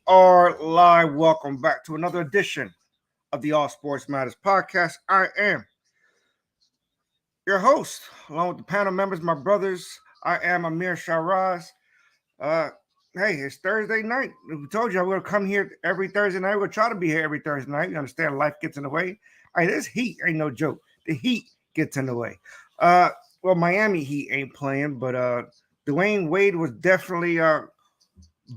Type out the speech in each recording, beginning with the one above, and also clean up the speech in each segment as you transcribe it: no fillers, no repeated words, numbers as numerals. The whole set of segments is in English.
are live. Welcome back to another edition of the All Sports Matters podcast. I am your host, along with the panel members, my brothers. I am Amir Sharaz. Uh, hey, it's Thursday night. We told you I'm going to come here every Thursday night. We're going to try to be here every Thursday night. You understand life gets in the way. Hey, this heat ain't no joke. The heat gets in the way. Well, Miami Heat ain't playing, but Dwayne Wade was definitely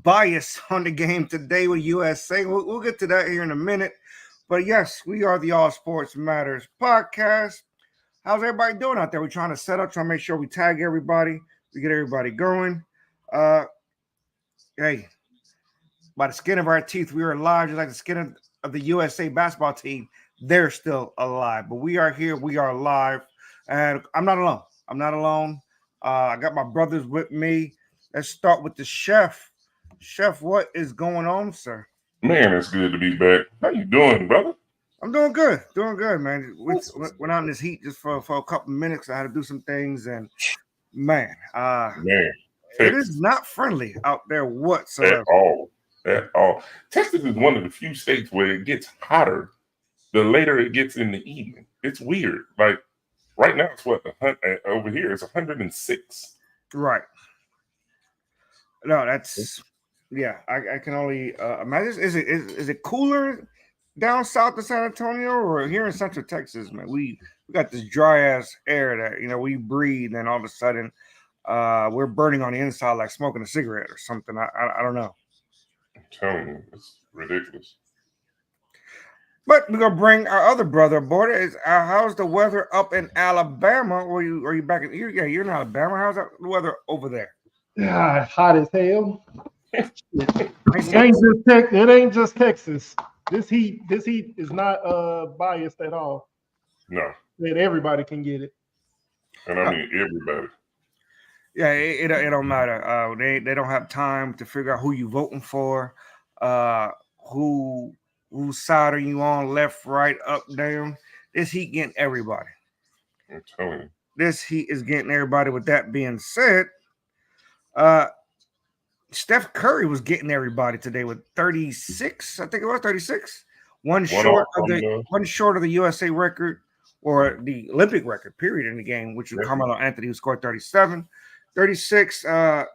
bias on the game today with USA. We'll get to that here in a minute. But yes, we are the All Sports Matters podcast. How's everybody doing out there? We're trying to set up, trying to make sure we tag everybody, we get everybody going. Hey, by the skin of our teeth, we are alive, just like the skin of the USA basketball team. They're still alive, but we are here. We are alive, and I'm not alone. I'm not alone. I got my brothers with me. Let's start with the chef. Chef, what is going on, sir? Man, it's good to be back. How you doing, brother? I'm doing good, man. Went out in this heat just for a couple of minutes. I had to do some things, and man, it is not friendly out there whatsoever. At all. Texas is one of the few states where it gets hotter the later it gets in the evening. It's weird. Like right now, it's over here. It's 106. Right. No, that's I can only imagine. Is it cooler down south of San Antonio or here in Central Texas, man? We got this dry ass air that we breathe, and all of a sudden we're burning on the inside like smoking a cigarette or something. I don't know. I'm telling you, it's ridiculous. But we're gonna bring our other brother aboard. How's the weather up in Alabama? Or are you back in? You're in Alabama. How's the weather over there? Hot as hell. It ain't just Texas. This heat is not biased at all. No. That everybody can get it. And I mean everybody. Yeah, it don't matter. They don't have time to figure out who you voting for, whose side are you on, left, right, up, down. This heat getting everybody. I'm telling you. This heat is getting everybody. With that being said, Steph Curry was getting everybody today with 36. I think it was 36. One short of the USA record or the Olympic record, period, in the game, which was Carmelo Anthony, who scored 37. 36. The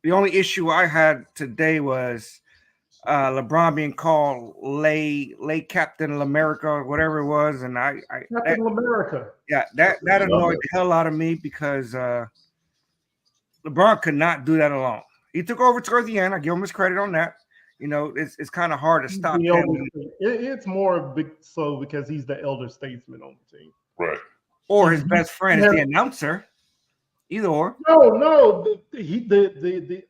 only issue I had today was LeBron being called lay Captain America, whatever it was, and Captain America. Yeah, that annoyed the hell out of me because LeBron could not do that alone. He took over toward the end. I give him his credit on that. It's kind of hard to stop him. It's more so because he's the elder statesman on the team, right? Or his best friend is the announcer. Either or. No. The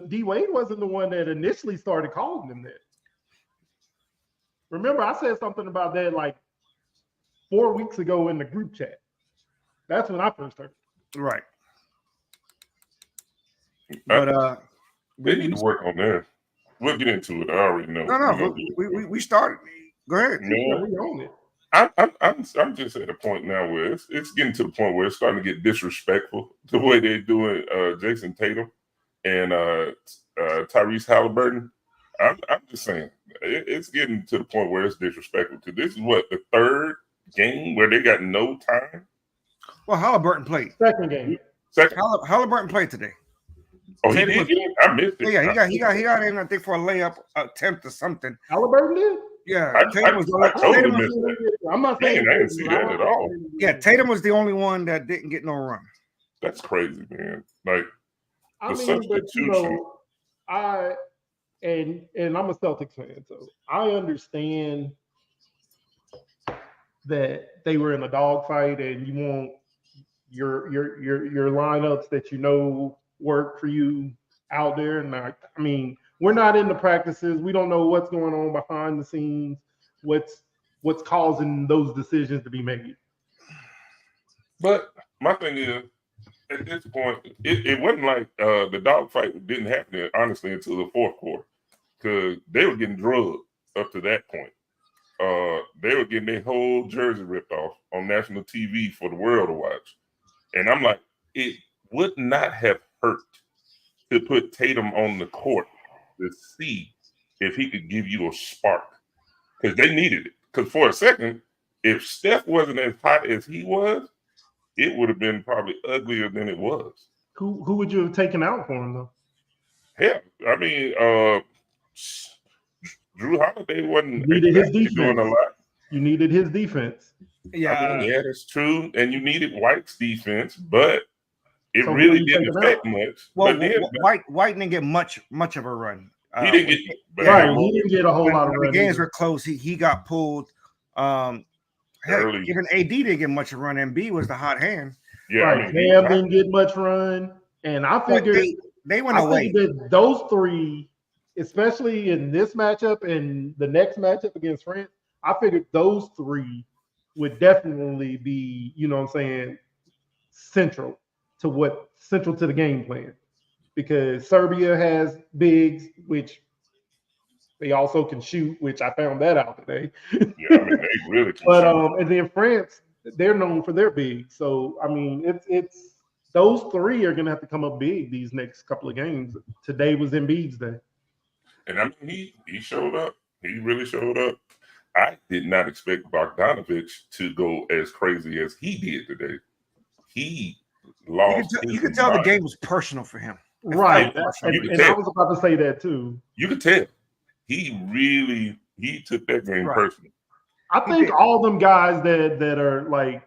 D Wade wasn't the one that initially started calling him that. Remember, I said something about that like 4 weeks ago in the group chat. That's when I first heard it. Right. But they need to work on that. We'll get into it. I already know. No. We started. Go ahead. Yeah, we own it. I'm just at a point now where it's getting to the point where it's starting to get disrespectful the way they're doing Jason Tatum and Tyrese Halliburton. I'm just saying it's getting to the point where it's disrespectful. Because this is the third game where they got no time. Well, Halliburton played second game. Halliburton played today. Oh, he did. I missed it. Yeah, he got in, I think, for a layup attempt or something. Halliburton did. Yeah, Tatum was I'm not saying I didn't see that at all. Yeah, Tatum was the only one that didn't get no run. That's crazy, man. Like, but and I'm a Celtics fan, so I understand that they were in a dogfight, and you want your lineups that work for you out there. And I mean, we're not in the practices. We don't know what's going on behind the scenes, what's causing those decisions to be made. But my thing is, at this point, it wasn't like the dogfight didn't happen, honestly, until the fourth quarter. Because they were getting drugged up to that point. They were getting their whole jersey ripped off on national TV for the world to watch. And I'm like, it would not have hurt to put Tatum on the court to see if he could give you a spark because they needed it. Because for a second, if Steph wasn't as hot as he was, it would have been probably uglier than it was. Who would you have taken out for him though? Hell, I mean, Drew Holiday wasn't Needed his exactly doing a defense. lot. You needed his defense. Yeah, I mean, yeah, that's true. And you needed White's defense, but it So who really you didn't taking affect out? much. well, But then White didn't get much of a run. he didn't get Right, he didn't get a whole lot of when the run. games either. were close. He got pulled. Heck, Early. even AD didn't get much of a run. MB was the hot hand. Yeah, Right, I mean, Cam didn't get much run, and I But figured they went away. that those three, especially in this matchup and the next matchup against France, I figured those three would definitely be, you know what I'm saying, central to the game plan. Because Serbia has bigs, which they also can shoot, which I found that out today. yeah, I mean, they really can But shoot. and then France, they're known for their bigs. So I mean, it's those three are gonna have to come up big these next couple of games. Today was Embiid's day. And I mean, he showed up. He really showed up. I did not expect Bogdanovich to go as crazy as he did today. He lost. You could tell the game was personal for him. Right. You could And I tell. was about to say that too. You could tell. He took that game Right. personal. I think all them guys that are like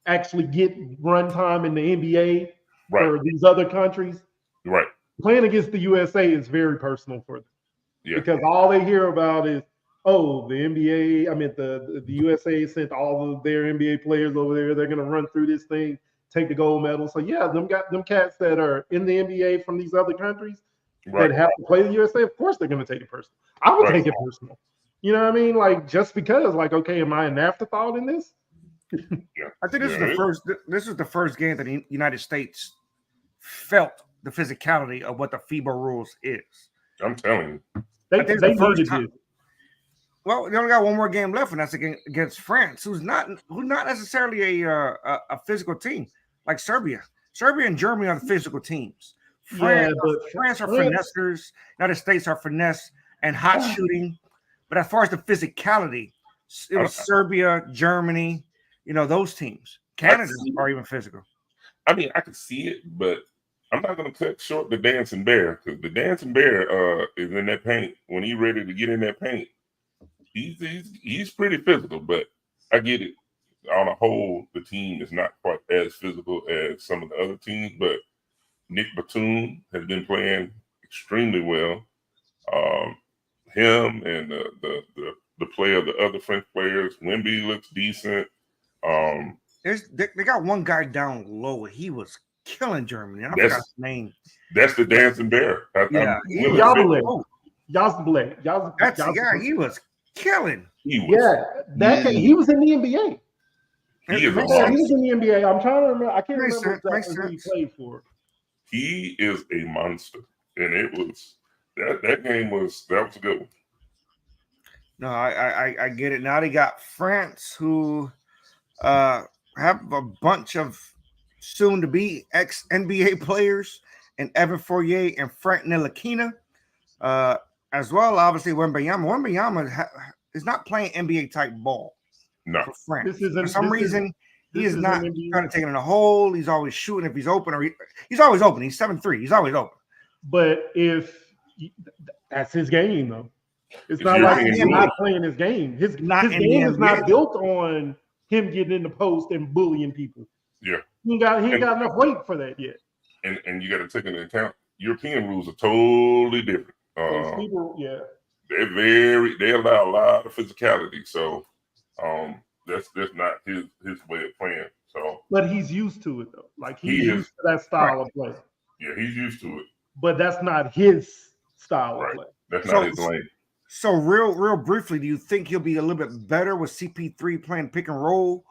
actually get run time in the NBA Right. for these other countries, Right. playing against the USA is very personal for them. Yeah. Because all they hear about is, oh, the NBA, I mean, the USA sent all of their NBA players over there. They're going to run through this thing, take the gold medal. So, yeah, them cats that are in the NBA from these other countries Right. that have to play the USA, of course they're going to take it personal. I would Right. take it personal. You know what I mean? Like, just because, like, okay, am I an afterthought in this? I think this is Yeah. the first. This is the first game that the United States felt the physicality of what the FIBA rules is. I'm telling you. They I think it's the first needed time. this. Well, they only got one more game left, and that's against France, who's not necessarily a physical team like Serbia. Serbia and Germany are the physical teams. France are France- finessers. United States are finesse and hot shooting. But as far as the physicality, it was Serbia, Germany, those teams. Canada are even physical. I mean, I can see it, but I'm not going to cut short the dancing bear because the dancing bear is in that paint. When he's ready to get in that paint, he's pretty physical. But I get it. On a whole, the team is not quite as physical as some of the other teams. But Nick Batum has been playing extremely well. Him and the play of the other French players, Wemby looks decent. They got one guy down low. He was killing Germany. I forgot his name. That's the dancing bear. Yazbek. That's the guy. He was killing. He was. Yeah, he was in the NBA. He is a He monster. was in the NBA. I'm trying to remember. I can't Makes remember sense, exactly who he makes played for. He is a monster, and it was that game was a good one. No, I get it. Now they got France, who have a bunch of soon-to-be ex-NBA players, and Evan Fournier and Frank Ntilikina, as well. Obviously, Wembanyama. Wembanyama is not playing NBA-type ball No, for France. For some reason, he is isn't not NBA. trying to take it in a hole. He's always shooting if he's open, or he's always open. He's 7'3". He's always open. But that's his game, though. It's It's not your like game. he's not playing his game. His Not in game the is not NBA. built on him getting in the post and bullying people. Yeah. He ain't got enough weight for that yet. and you got to take into account European rules are totally different. Those people, yeah. They allow a lot of physicality, so that's not his way of playing. So But he's used to it though. Like he's He is. used to that style of play. yeah, he's used to it. But that's not his style Right. of play. That's So- not his lane. So real briefly, do you think he'll be a little bit better with CP3 playing pick and roll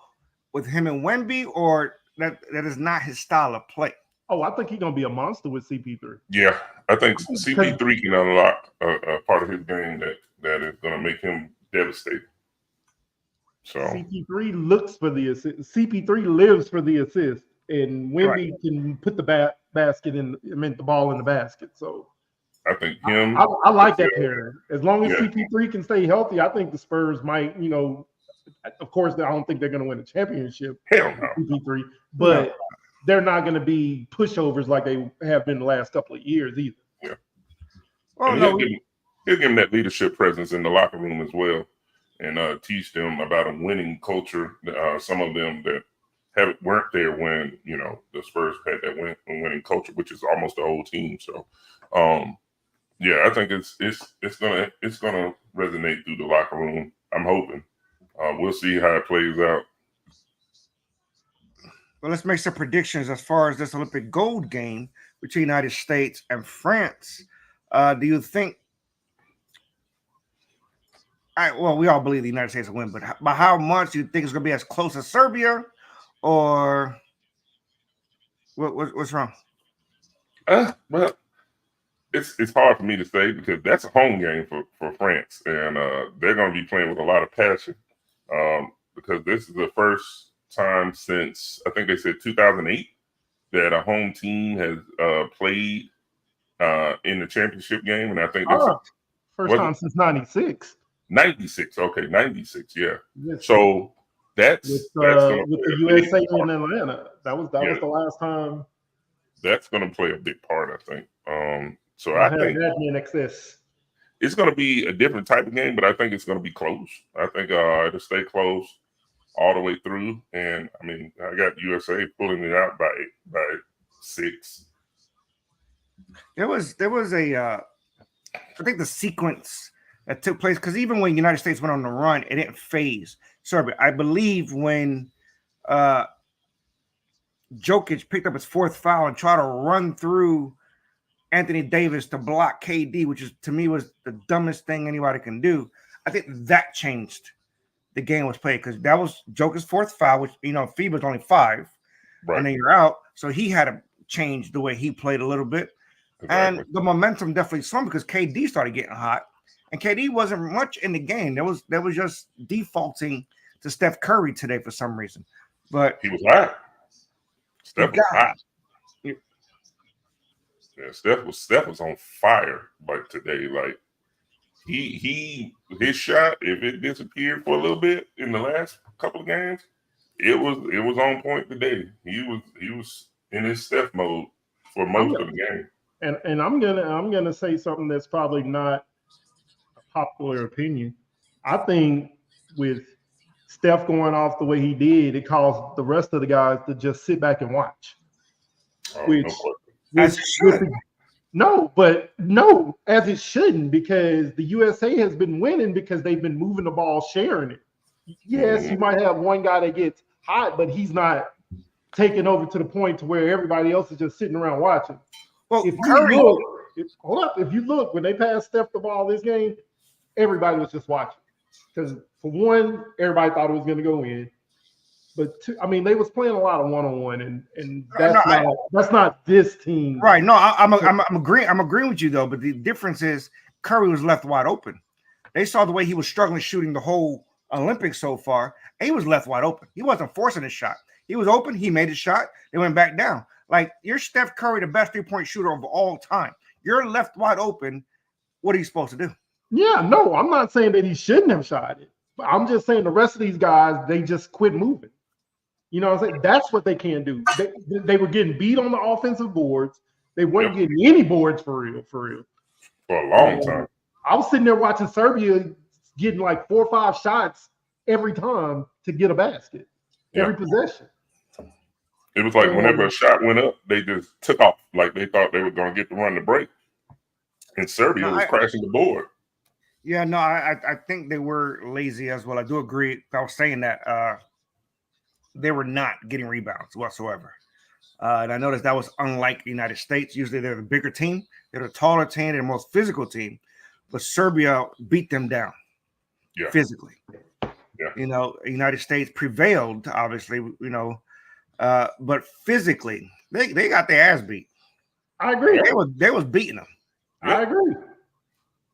with him and Wemby, or that is not his style of play? Oh, I think he's gonna be a monster with CP3. Yeah, I think CP3 can unlock a part of his game that is going to make him devastating. So CP3 looks for the assist. CP3 lives for the assist, and Wemby can put the basket in. I mean, the ball in the basket. So I think him. I like that pair. As long as Yeah. CP3 can stay healthy, I think the Spurs might, of course, I don't think they're going to win a championship Hell with no. CP3, but they're not going to be pushovers like they have been the last couple of years either. Yeah. Well, And no, he'll give him that leadership presence in the locker room as well, and teach them about a winning culture. Some of them that weren't there when the Spurs had that winning culture, which is almost the whole team. So, yeah, I think it's gonna resonate through the locker room. I'm hoping. We'll see how it plays out. well, let's make some predictions as far as this Olympic gold game between the United States and France. Do you think? Well, we all believe the United States will win, but by how much do you think it's going to be as close as Serbia, or what's wrong? Well, it's hard for me to say because that's a home game for France, and they're going to be playing with a lot of passion because this is the first time since I think they said 2008 that a home team has played in the championship game, and I think that's first time since '96. 96. Okay, 96. Yeah. Yes. So that's with gonna the play a USA big part. in Atlanta. That was the last time. That's going to play a big part, I think. So I I have think that in excess. it's going to be a different type of game, but I think it's going to be close. I think it'll stay close all the way through. And I mean, I got USA pulling it out by 6. There was I think the sequence that took place, because even when the United States went on the run, it didn't phase Serbia. I believe when Jokic picked up his 4th foul and tried to run through Anthony Davis to block KD, which is to me was the dumbest thing anybody can do. I think that changed the game was played because that was Jokic's 4th foul, which FIBA's only 5, Right. and then you're out. So he had to change the way he played a little bit. Exactly. And the momentum definitely swung because KD started getting hot, and KD wasn't much in the game. There was just defaulting to Steph Curry today for some reason, but He was hot. Steph was hot. Yeah. Yeah, Steph was on fire like today. Like his shot, if it disappeared for a little bit in the last couple of games, it was on point today. He was in his Steph mode for most of the game. And I'm gonna say something that's probably not a popular opinion. I think with Steph going off the way he did, it caused the rest of the guys to just sit back and watch. As it shouldn't, because the USA has been winning because they've been moving the ball, sharing it. Yes, you might have one guy that gets hot, but he's not taking over to the point to where everybody else is just sitting around watching. well, If Curry. you look, when they passed Steph the ball this game, everybody was just watching. Because for one, everybody thought it was going to go in. But two, I mean, they was playing a lot of one-on-one, and that's not this team. Right. No, I'm agreeing. I'm agreeing with you though. But the difference is Curry was left wide open. They saw the way he was struggling shooting the whole Olympics so far, and he was left wide open. He wasn't forcing his shot. He was open. He made his shot. They went back down. Like, you're Steph Curry, the best 3-point shooter of all time. You're left wide open. What are you supposed to do? Yeah, no, I'm not saying that he shouldn't have shot it. But I'm just saying the rest of these guys, they just quit moving. You know what I'm saying? That's what they can't do. They were getting beat on the offensive boards. They weren't getting any boards for real. For a long time. I was sitting there watching Serbia getting like 4 or 5 shots every time to get a basket. Every possession. It was like whenever a shot went up, they just took off. Like they thought they were going to get to run the break. And Serbia was crashing the board. Yeah, no, I think they were lazy as well. I do agree. I was saying that they were not getting rebounds whatsoever. And I noticed that was unlike the United States. Usually they're the bigger team. They're the taller team. They're the most physical team. But Serbia beat them down physically. Yeah. United States prevailed, obviously, but physically, they got their ass beat. I agree. They was beating them. I agree.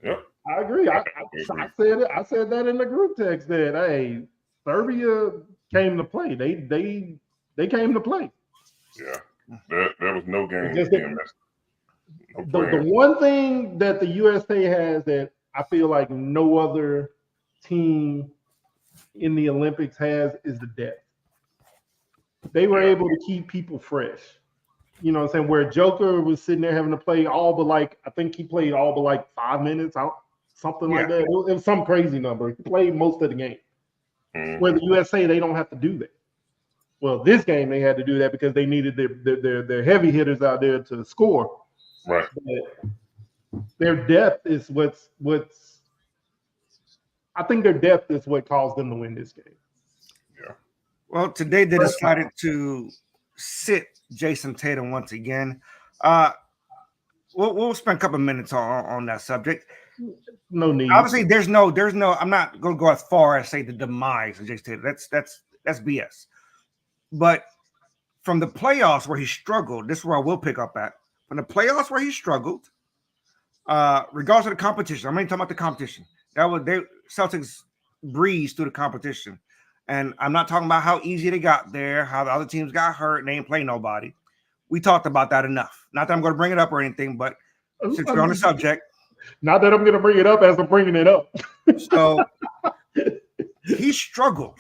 Yep. I agree. I said it. I said that in the group text that hey, Serbia came to play. They came to play. Yeah. There was no game The one thing that the USA has that I feel like no other team in the Olympics has is the depth. They were able to keep people fresh. You know what I'm saying? Where Joker was sitting there having to play all but like, I think he played all but like 5 minutes out, something like that. It was some crazy number. He played most of the game. Where the USA, they don't have to do that. Well, this game they had to do that because they needed their heavy hitters out there to score. Right. But their depth is what's I think their depth is what caused them to win this game. Yeah. Well, today they decided to sit Jason Tatum once again. We'll spend a couple of minutes on that subject. No need. Obviously, there's no. I'm not going to go as far as say the demise of Jason Tatum. That's BS. But from the playoffs where he struggled, this is where I will pick up at. From the playoffs where he struggled, regardless of the competition, I'm only talking about the competition. Celtics breezed through the competition. And I'm not talking about how easy they got there, how the other teams got hurt and they ain't play nobody. We talked about that enough. Not that I'm going to bring it up or anything, but since we're on the subject. Not that I'm going to bring it up as I'm bringing it up. So he struggled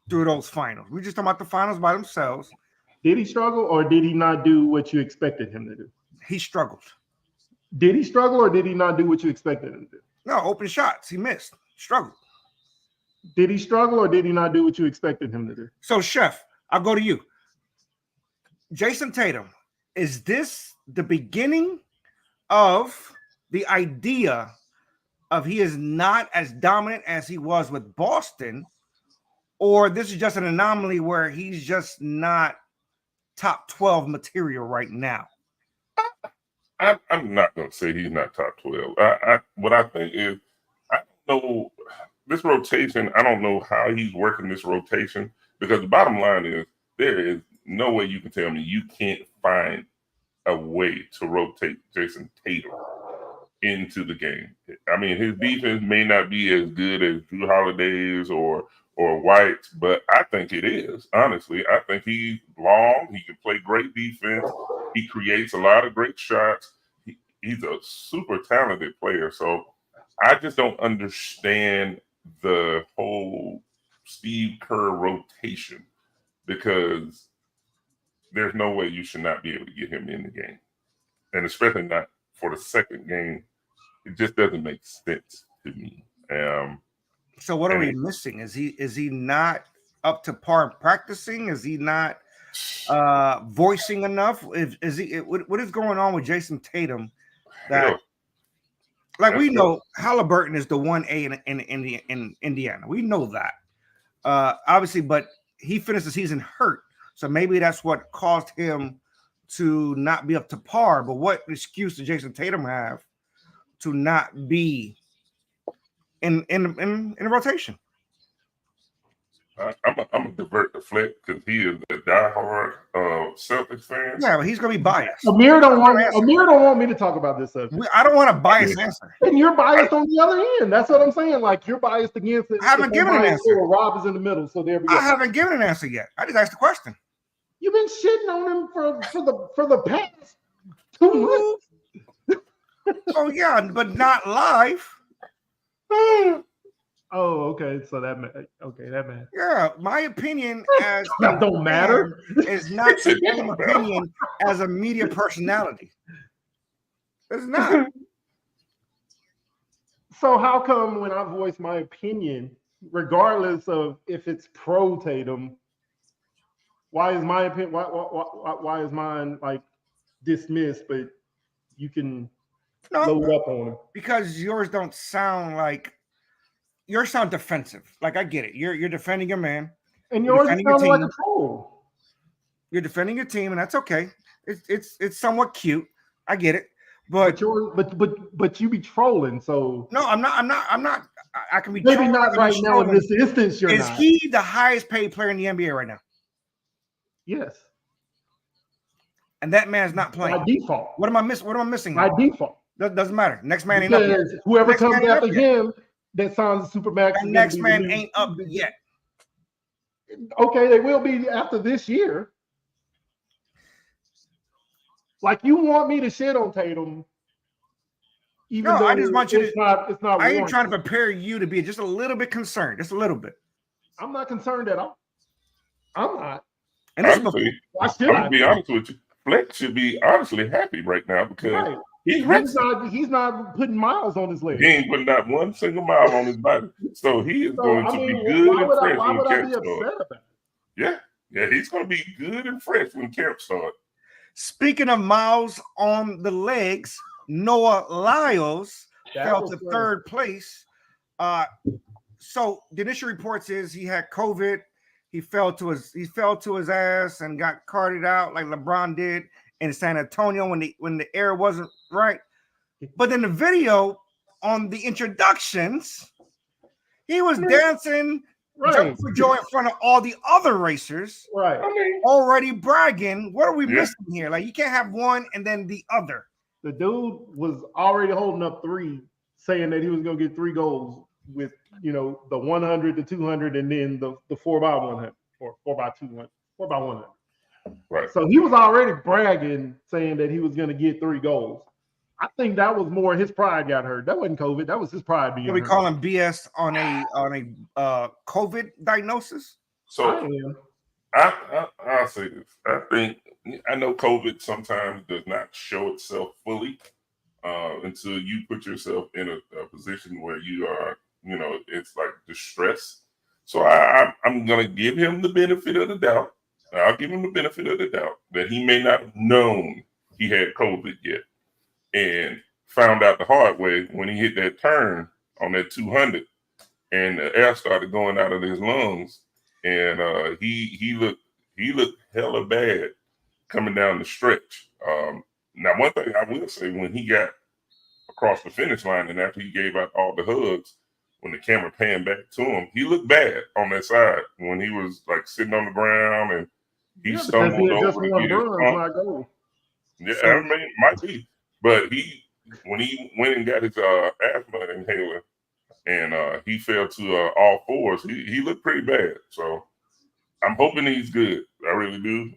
through those finals. We just talking about the finals by themselves. Did he struggle or did he not do what you expected him to do? He struggled. Did he struggle or did he not do what you expected him to do? No, open shots. He missed. Struggled. Did he struggle or did he not do what you expected him to do? So, Chef, I'll go to you. Jason Tatum, is this the beginning of the idea of he is not as dominant as he was with Boston, or this is just an anomaly where he's just not top 12 material right now? I'm not going to say he's not top 12. What I think is, I don't know this rotation. I don't know how he's working this rotation, because the bottom line is there is no way you can tell me you can't find a way to rotate Jason Tatum into the game. I mean, his defense may not be as good as Drew Holiday's or White's, but I think it is. Honestly, I think he's long. He can play great defense. He creates a lot of great shots. He's a super talented player. So I just don't understand the whole Steve Kerr rotation, because there's no way you should not be able to get him in the game. And especially not for the second game. It just doesn't make sense to me. So what are we missing? Is he not up to par practicing? Is he not voicing enough? Is he? What is going on with Jason Tatum? That, like, we know Halliburton is the 1A in Indiana. We know that, obviously, but he finished the season hurt, so maybe that's what caused him to not be up to par. But what excuse does Jason Tatum have to not be in the rotation? I'm gonna divert the flick because he is a diehard Celtics fan. Yeah, but he's gonna be biased. Amir don't want me to talk about this subject. I don't want a biased answer. And you're biased on the other end. That's what I'm saying. Like, you're biased against it. I haven't given an answer. Rob is in the middle, so there we go. I haven't given an answer yet. I just asked the question. You've been shitting on him for the past 2 months. Oh yeah, but not live. Oh, okay. So that matters. Yeah, my opinion as that don't matter. Is not the same opinion as a media personality. It's not. So how come when I voice my opinion, regardless of if it's pro Tatum, why is my opinion? Why is mine like dismissed? But you can load up on him because yours don't sound like. Yours sound defensive. Like, I get it. You're defending your man. And yours sounds like a troll. You're defending your team, and that's okay. It's somewhat cute. I get it. But you be trolling. So no, I'm not. I can be maybe not right now in this instance. Is he the highest paid player in the NBA right now? Yes. And that man's not playing. By default. What am I missing? What am I missing? By default. That doesn't matter. Next man ain't up yet. Whoever comes after him that signs the Supermax. And next man ain't up yet. Okay, they will be after this year. Like you want me to shit on Tatum, even No, though I just want you it's to. not. I ain't warranted. trying to prepare you to be just a little bit concerned, just a little bit. I'm not concerned at all. I'm not. And this Honestly, Why should I'm I? gonna be honest with you. Flex should be honestly happy right now because Right. he's resting. He's not putting miles on his leg. He ain't putting out one single mile on his body, so he is So going I to mean, be good why and would fresh when I camp be starts. upset about it? Yeah, he's going to be good and fresh when camp starts. Speaking of miles on the legs, Noah Lyles fell to third place. So the initial reports is he had COVID. He fell to his ass and got carted out like LeBron did in San Antonio when the air wasn't right. But in the video on the introductions, he was dancing, jumping for joy in front of all the other racers. Right. Already bragging. What are we missing here? Like you can't have one and then the other. The dude was already holding up 3, saying that he was going to get 3 goals with the 100, the 200, and then the 4x100 or 4x200, 4x100. Right. So he was already bragging, saying that he was going to get 3 goals. I think that was more his pride got hurt. That wasn't COVID. That was his pride being hurt. We call him BS on a COVID diagnosis. So I'll say this. I know COVID sometimes does not show itself fully until you put yourself in a position where you are, it's like distress. So I'm going to give him the benefit of the doubt. I'll give him the benefit of the doubt that he may not have known he had COVID yet and found out the hard way when he hit that turn on that 200 and the air started going out of his lungs. And he looked hella bad coming down the stretch. Now, one thing I will say, when he got across the finish line and after he gave out all the hugs, when the camera panned back to him, he looked bad on that side when he was like sitting on the ground and he stumbled over to get his pump. Yeah, I mean, might be. But when he went and got his asthma inhaler and he fell to all fours, he looked pretty bad. So I'm hoping he's good. I really do.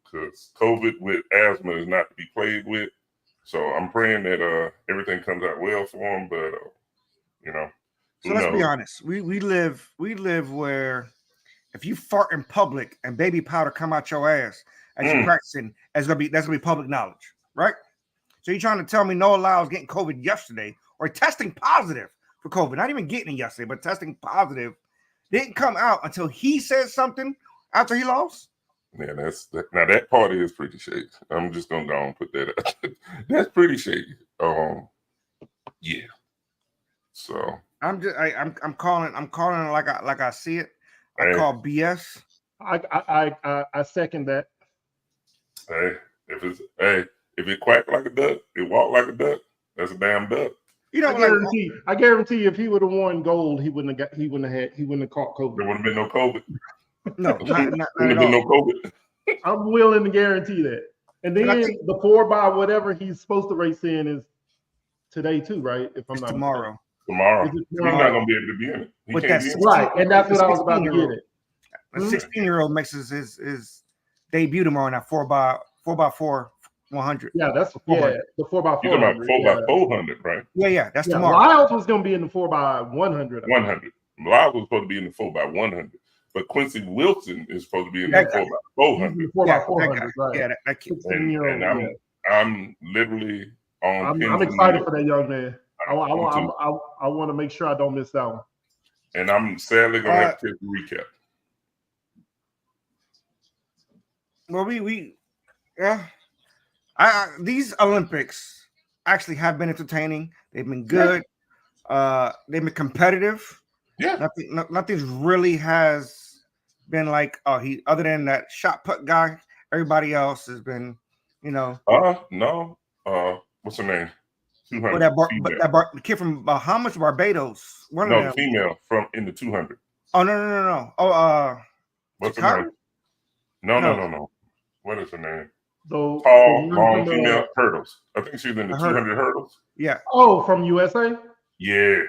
Because COVID with asthma is not to be played with. So I'm praying that everything comes out well for him. But so let's be honest. We live where if you fart in public and baby powder come out your ass as you're practicing, that's gonna be public knowledge, right? So you're trying to tell me Noah Lyles getting COVID yesterday or testing positive for COVID, not even getting it yesterday, but testing positive, didn't come out until he said something after he lost? Yeah, now that part is pretty shady. I'm just gonna go and put that out. That's pretty shady. Yeah. So I'm calling it like I see it. I call BS. I second that. If it quacked like a duck, it walked like a duck. That's a damn duck. I guarantee if he would have won gold, he wouldn't have caught COVID. There wouldn't have been no COVID. No, not been no COVID. I'm willing to guarantee that. And then the 4x whatever he's supposed to race in is today too, right? If I'm not tomorrow. Tomorrow. He's not gonna be able to be in it. But that's right, and that's what I was about to get at. A 16-year-old makes his debut tomorrow in that 4x4 100. Yeah, that's the 4x4. You're talking about 4x400, right? Yeah, that's tomorrow. Lyles was gonna be in the 4x100. 100. Lyles was supposed to be in the 4x100, but Quincy Wilson is supposed to be in the 4x400. 4x400, right? Yeah, that kid. And I'm literally on. I'm excited for that young man. I want to make sure I don't miss that one. And I'm sadly gonna have to take a recap. Well, these Olympics actually have been entertaining. They've been good. They've been competitive. Yeah. Nothing's really has been like other than that shot put guy. Everybody else has been, No. What's her name? 200. The kid from Bahamas, Barbados. Female from in the 200. Oh no. What's her name? No. What is her name? Tall, long female hurdles. I think she's in the 200 hurdles. Yeah. Oh, from USA. Yeah.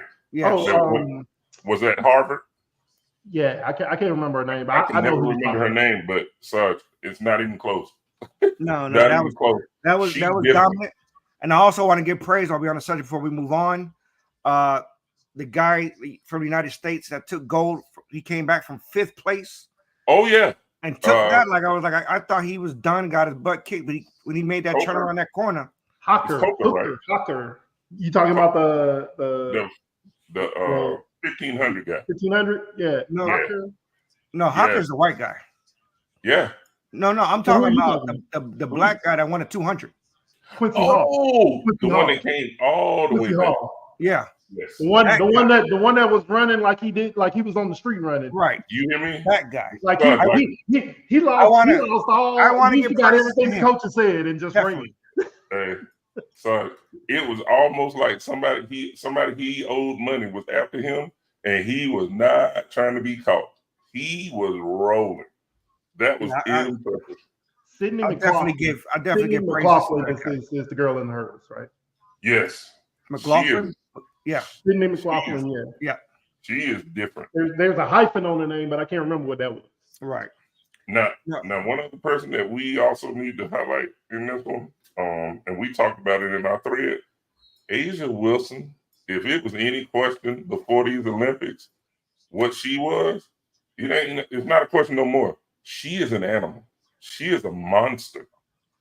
Was that Harvard? Yeah, I can't remember her name. But I can never remember her name, but Sarge, it's not even close. No, Not that even was close. that was She that was different. dominant. And I also want to give praise. I'll be on the subject before we move on. The guy from the United States that took gold, he came back from 5th place Oh yeah. and took that. Like I was like, I thought he was done, got his butt kicked, but when he made that Coker. turnaround that corner, Hooker. You talking about the 1500 guy? 1500? Yeah. No, Yeah. Hocker's the white guy. Yeah. No, I'm So who are talking you about the black guy that won at 200. Quincy Hall. Oh, Quincy the Hall. one that came all the Quincy way back. Hall. Yeah, Yes. The one That that was running like he did, like he was on the street running. right. You hear me? That guy. Like Son, he lost. He lost all. I wanna he give got praise to everything the him. coaches said and just Definitely. ran. Hey, son, it was almost like somebody he owed money was after him, and he was not trying to be caught. He was rolling. That was impressive. Sydney I definitely give praise McLaughlin to that guy. is the girl in the hurdles, right? Yes. McLaughlin. Yeah. Sydney McLaughlin, yeah. She is different. There's a hyphen on the name, but I can't remember what that was. Right. Now, one other person that we also need to highlight in this one, and we talked about it in our thread, Asia Wilson. If it was any question before these Olympics, what she was, it's not a question no more. She is an animal. She is a monster.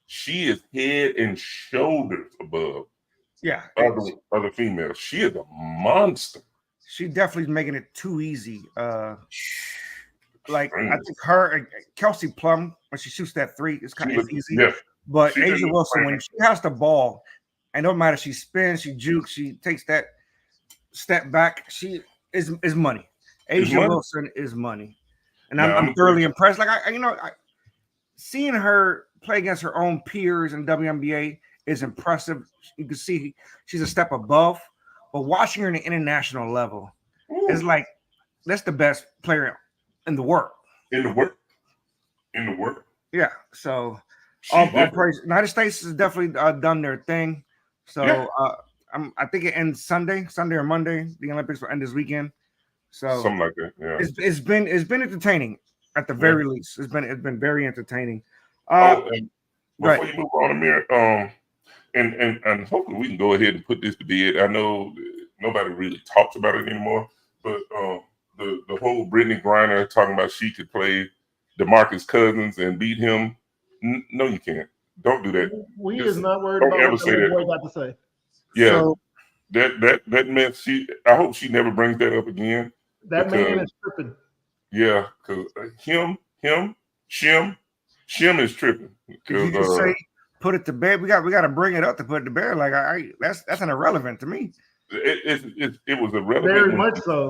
She is head and shoulders above other females. She is a monster. She definitely is making it too easy. Like Strange. I think her Kelsey Plum, when she shoots that 3, it's kind of easy. Yeah. But She Asia didn't Wilson, when she has the ball, and no matter she spins, she jukes, she takes that step back, she is money. Asia Wilson is money, and I'm thoroughly impressed. Like I seeing her play against her own peers in WNBA is impressive. You can see she's a step above, but watching her in the international level is like that's the best player in the world. In the world. Yeah. So all praise. United States has definitely done their thing. So I think it ends Sunday or Monday. The Olympics will end this weekend. So something like that. Yeah. It's been entertaining at the very least. It's been very entertaining. And before you move on, Amir, and hopefully we can go ahead and put this to bed. I know nobody really talks about it anymore, but the whole Brittany Griner talking about she could play DeMarcus Cousins and beat him. No, you can't. Don't do that. We is not worried don't about ever what say the that. boy got to say. Yeah, So, that meant I hope she never brings that up again. That man is tripping. Yeah, because Shim is tripping. you just say put it to bed. We got to bring it up to put it to bed. Like that's an irrelevant to me. It was irrelevant. Very much so.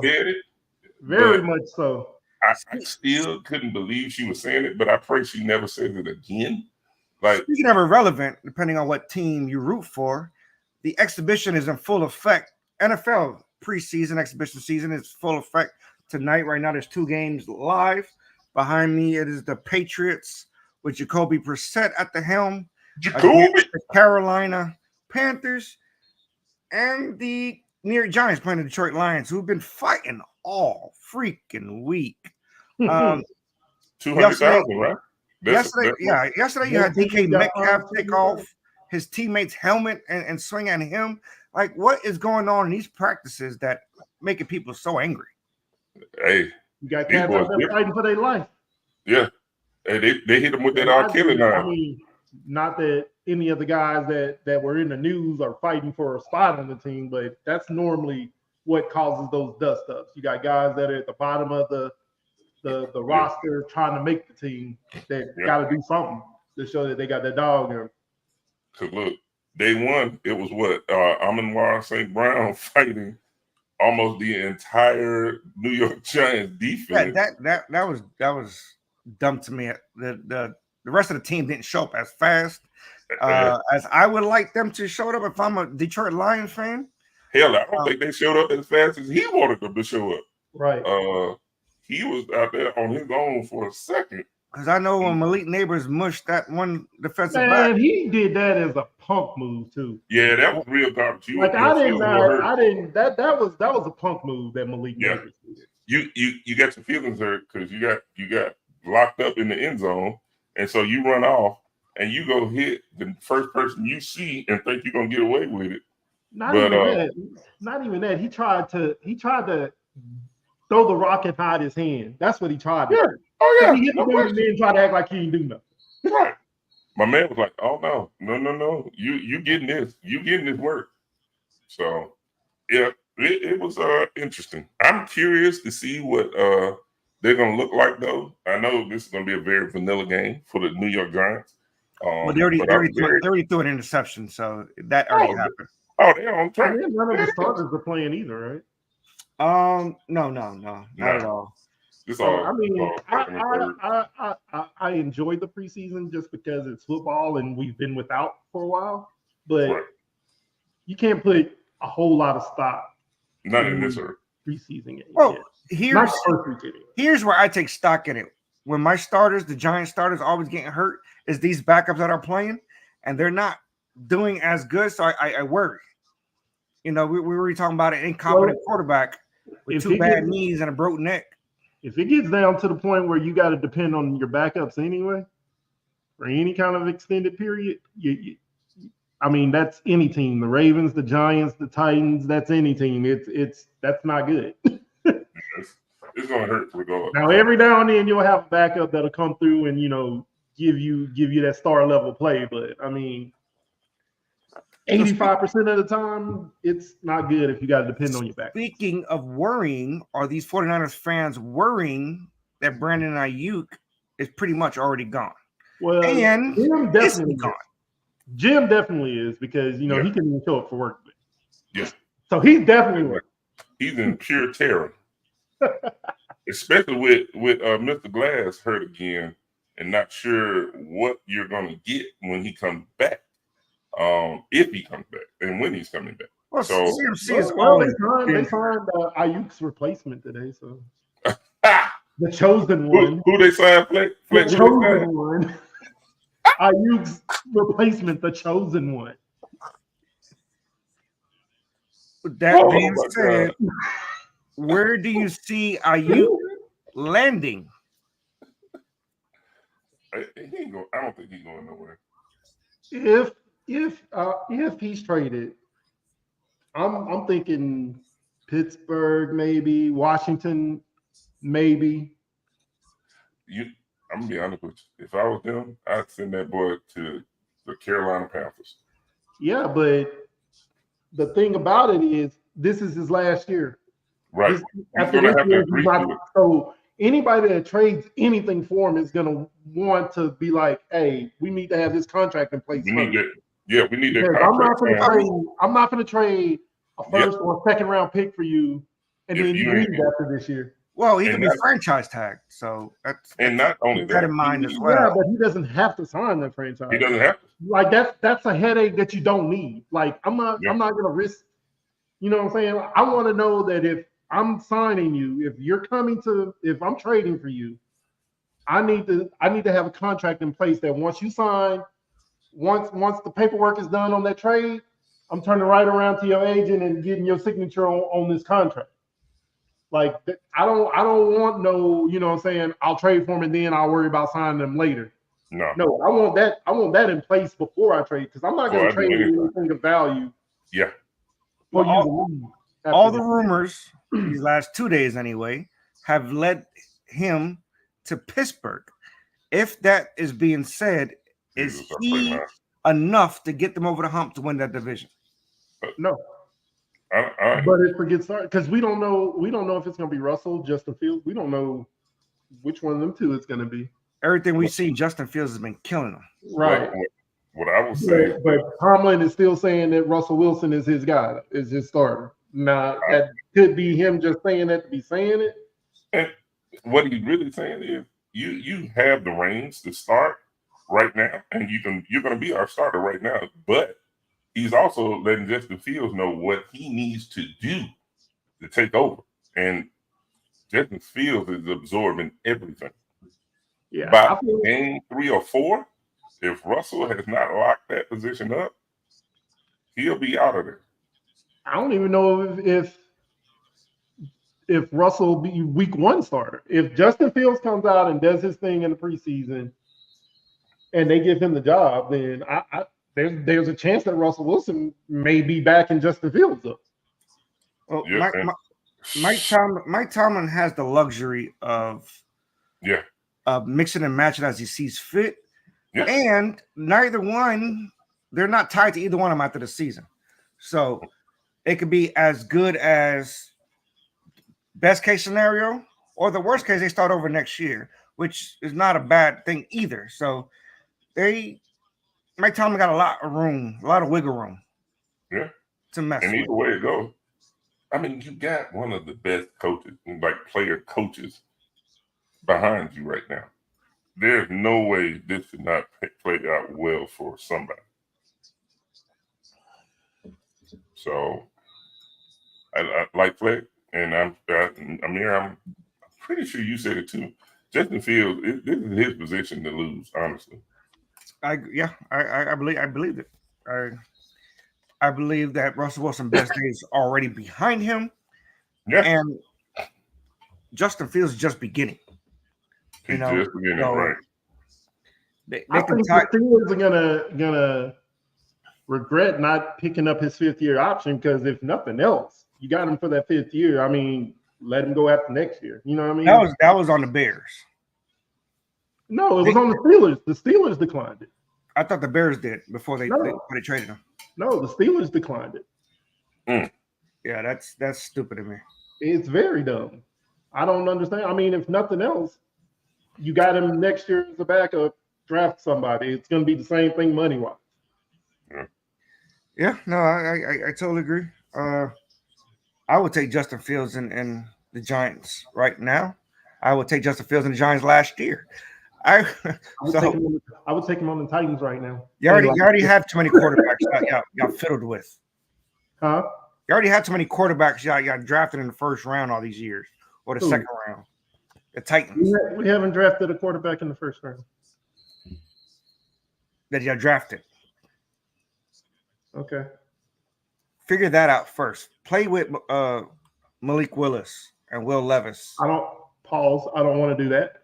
Very much so. I still couldn't believe she was saying it, but I pray she never says it again. Like, speaking of irrelevant, depending on what team you root for, the exhibition is in full effect. NFL preseason exhibition season is full effect tonight. Right now, there's 2 games live. Behind me, it is the Patriots with Jacoby Brissett at the helm. Jacoby, the Carolina Panthers, and the New York Giants playing the Detroit Lions, who've been fighting all freaking week. 200,000, right? Yesterday you had DK Metcalf take off his teammate's helmet and swing at him. Like, what is going on in these practices that making people so angry? Hey, you got cats out there fighting for their life. Yeah, hey, they hit them with that R. Kelly now. I mean, not that any of the guys that were in the news are fighting for a spot on the team, but that's normally what causes those dust ups. You got guys that are at the bottom of the roster trying to make the team that got to do something to show that they got their dog in them. Cause look, day one, it was what Amon-Ra St. Brown fighting almost the entire New York Giants defense. Yeah, that was dumb to me. The rest of the team didn't show up as fast as I would like them to show up if I'm a Detroit Lions fan. Hell, I don't think they showed up as fast as he wanted them to show up. Right. He was out there on his own for a second. Because I know when Malik Neighbors mushed that one defensive back, back, he did that as a punk move too. Yeah, that was real garbage. I didn't. That was a punk move that Malik Neighbors did. You got your feelings hurt because you got locked up in the end zone, and so you run off, and you go hit the first person you see and think you're gonna get away with it. Not even that. He tried to throw the rock and hide his hand. That's what he tried to do. Oh yeah. He hit the dude and then tried to act like he didn't do nothing. Right. My man was like, "Oh no. You getting this? You getting this work?" So yeah, it was interesting. I'm curious to see what they're gonna look like though. I know this is gonna be a very vanilla game for the New York Giants. Well, they already threw an interception, so that already happened. Oh, they're on track. None of the starters are playing either, right? No, not at all. I enjoyed the preseason just because it's football and we've been without for a while, but you can't put a whole lot of stock. Not in this preseason game. Well, here's where I take stock in it. When my starters, the Giant starters, always getting hurt, is these backups that are playing, and they're not doing as good. So I worry. We were talking about an incompetent quarterback with two bad knees and a broken neck. If it gets down to the point where you got to depend on your backups anyway, for any kind of extended period, that's any team. The Ravens, the Giants, the Titans, that's any team. That's not good. It's gonna hurt to go up. Now every now and then you'll have a backup that'll come through and give you that star level play, but 85% of the time, it's not good if you got to depend on your back. Speaking of worrying, are these 49ers fans worrying that Brandon Ayuk is pretty much already gone? Well, and Jim definitely gone. Jim definitely is because, he can even show up for work. Yeah. So he's definitely working. He's in pure terror. Especially with Mr. Glass hurt again and not sure what you're going to get when he comes back. If he comes back and when he's coming back. Well, so CMC is they signed Ayuk's replacement today. So the chosen one. Who they signed? The chosen one. Ayuk's replacement, the chosen one. That being said, where do you see Ayuk landing? I don't think he's going nowhere. If he's traded, I'm thinking Pittsburgh, maybe Washington, maybe. I'm gonna be honest with you. If I was them, I'd send that boy to the Carolina Panthers. Yeah, but the thing about it is, this is his last year. Right. After this year, so anybody that trades anything for him is gonna want to be like, "Hey, we need to have this contract in place." We need that contract. I'm not going to trade a first or a second round pick for you, and then you leave after this year. Well, he can be franchise tagged, so that's not only that in mind as well. Yeah, but he doesn't have to sign that franchise. He doesn't have to. Like that's a headache that you don't need. Like I'm not going to risk. You know what I'm saying? I want to know that if I'm signing you, if I'm trading for you, I need to have a contract in place that once you sign. Once the paperwork is done on that trade, I'm turning right around to your agent and getting your signature on this contract. Like I don't want no, what I'm saying, I'll trade for him and then I'll worry about signing them later. No, I want that in place before I trade because I'm not going to trade anything of value. Yeah. All the rumors these last 2 days anyway have led him to Pittsburgh. If that is being said, is he enough to get them over the hump to win that division? No. But it forgets started because we don't know if it's going to be Russell, Justin Fields. We don't know which one of them two it's going to be. Everything we've seen, Justin Fields has been killing them. Right. What I would say, but Tomlin is still saying that Russell Wilson is his guy, is his starter. Now that could be him just saying that to be saying it. And what he's really saying is, you have the reins to start right now, and you're going to be our starter right now. But he's also letting Justin Fields know what he needs to do to take over, and Justin Fields is absorbing everything. Yeah, by game 3 or 4, if Russell has not locked that position up, he'll be out of there. I don't even know if Russell will be week 1 starter. If Justin Fields comes out and does his thing in the preseason and they give him the job, then there's a chance that Russell Wilson may be back in Justin Fields. Well, Yeah, Mike Tomlin has the luxury of mixing and matching as he sees fit. Yeah. And neither one, they're not tied to either one of them after the season. So it could be as good as best case scenario, or the worst case, they start over next year, which is not a bad thing either. So Mike Tomlin got a lot of room, a lot of wiggle room. Yeah. To mess and with. either way it goes, I mean, you got one of the best coaches, like player coaches, behind you right now. There's no way this should not play out well for somebody. So, I like Fleck, and I'm pretty sure you said it too. Justin Fields, this is his position to lose, honestly. I believe it. I believe that Russell Wilson's best days is already behind him. Yeah. And Justin Fields is just beginning. He's just beginning, right. I think the Steelers are gonna regret not picking up his 5th-year option, because if nothing else, you got him for that 5th year. I mean, let him go after next year. You know what I mean? That was on the Bears. No, it was on the Steelers. The Steelers declined it. I thought the Bears did before they traded him. No, the Steelers declined it. Yeah, that's stupid of me. It's very dumb. I don't understand. I mean, if nothing else, you got him next year as a backup, draft somebody. It's going to be the same thing money-wise. Yeah, no, I totally agree. I would take Justin Fields and the Giants right now. I would take Justin Fields and the Giants last year. I would take him on the Titans right now. You already have too many quarterbacks y'all fiddled with. Huh? You already had too many quarterbacks y'all drafted in the first round all these years, or the second round. The Titans. We haven't drafted a quarterback in the first round. That y'all drafted. Okay. Figure that out first. Play with Malik Willis and Will Levis. I don't want to do that.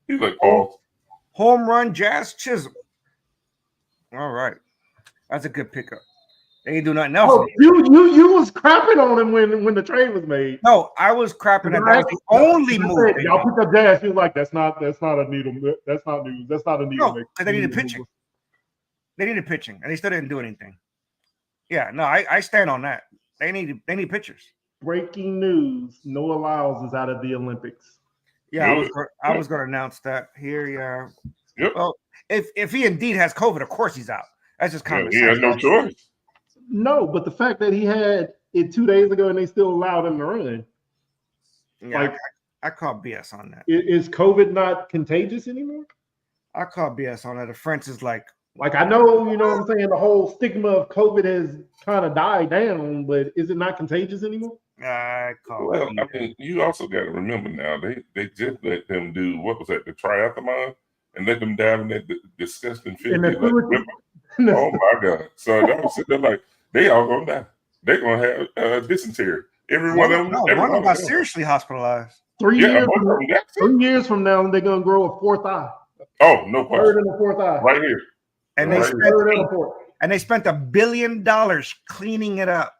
He's like, oh, home run, Jazz Chisholm. All right, that's a good pickup. They ain't do nothing else. Oh, you was crapping on him when the trade was made. No, I was crapping at that. The only move. Y'all picked up Jazz. He was like, that's not a needle. That's not news. That's not a needle. No, they needed pitching. They needed pitching, and they still didn't do anything. Yeah, no, I stand on that. They need pitchers. Breaking news: Noah Lyles is out of the Olympics. Yeah, I was going to announce that here. Yeah. Yep. Well, if he indeed has COVID, of course he's out. That's just common sense. He has no choice. No, but the fact that he had it 2 days ago and they still allowed him to run. Yeah, I call BS on that. Is COVID not contagious anymore? I call BS on that. The French is like I know, you know what I'm saying? The whole stigma of COVID has kind of died down, but is it not contagious anymore? I mean, you also got to remember now, they just let them do, what was that, the triathlon, and let them dive in that disgusting filthy. Oh my God. So that was sitting there like, they all gonna die. They're gonna have dysentery. Every one of them. One of them got seriously hospitalized. 3 years from now, they're gonna grow a fourth eye. Oh, no question. Third and a fourth eye. Right here. And they spent $1 billion cleaning it up.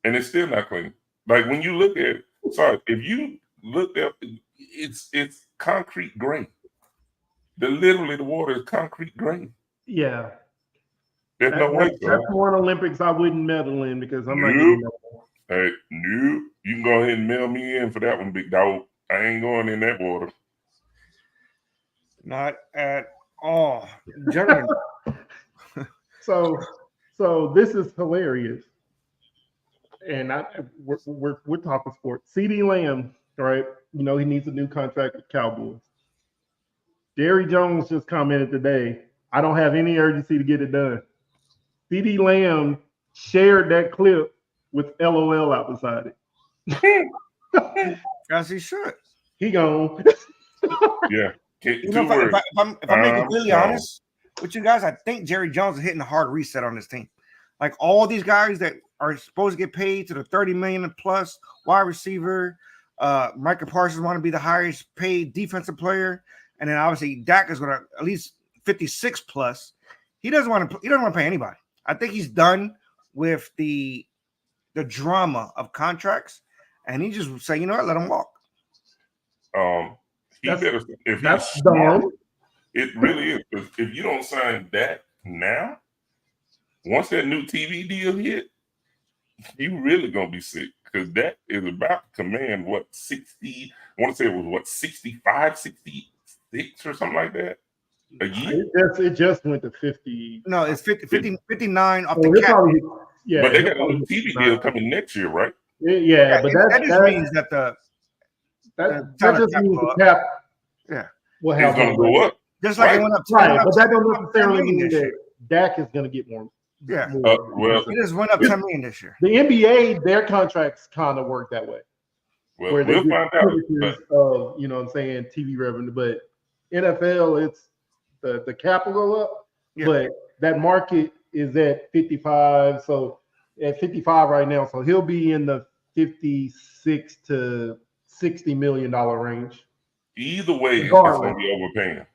And it's still not clean. Like when you look at it, if you look up, it's concrete gray. Literally the water is concrete gray. Yeah. There's no way. That's one Olympics I wouldn't medal in because I'm not getting that. Hey, you can go ahead and mail me in for that one, big dog. I ain't going in that water. Not at all. Gentlemen. So this is hilarious. And we're talking sports. CeeDee Lamb, right? You know, he needs a new contract with Cowboys. Jerry Jones just commented today, I don't have any urgency to get it done. CeeDee Lamb shared that clip with LOL out beside it. As he should. He gone. Yeah. If I'm being completely honest with you guys, I think Jerry Jones is hitting a hard reset on this team. Like all these guys that are supposed to get paid to the $30 million plus wide receiver, Micah Parsons want to be the highest paid defensive player, and then obviously Dak is going to at least 56 plus. He doesn't want to pay anybody. I think he's done with the drama of contracts, and he just say, you know what, let him walk. That's dumb. It really is. If you don't sign Dak now, once that new TV deal hit, you really gonna be sick because that is about to command what 60. I want to say it was what 65, 66 or something like that a year. It just went to 50. No, it's 59 off Oh, the cap. Yeah, but they got a new TV deal coming next year, right? Yeah, but that just means that that just means the cap. Yeah, will it's gonna go up. Just like it went up, right? But that don't necessarily mean that Dak is gonna get more. Yeah, well, it just went up 10 million this year. The NBA, their contracts kind of work that way. Well, where we'll find out. Of, you know what I'm saying, TV revenue. But NFL, it's the cap will go up, but that market is at 55. So at 55 right now, so he'll be in the 56 to $60 million range. Either way, it's going to be overpaying.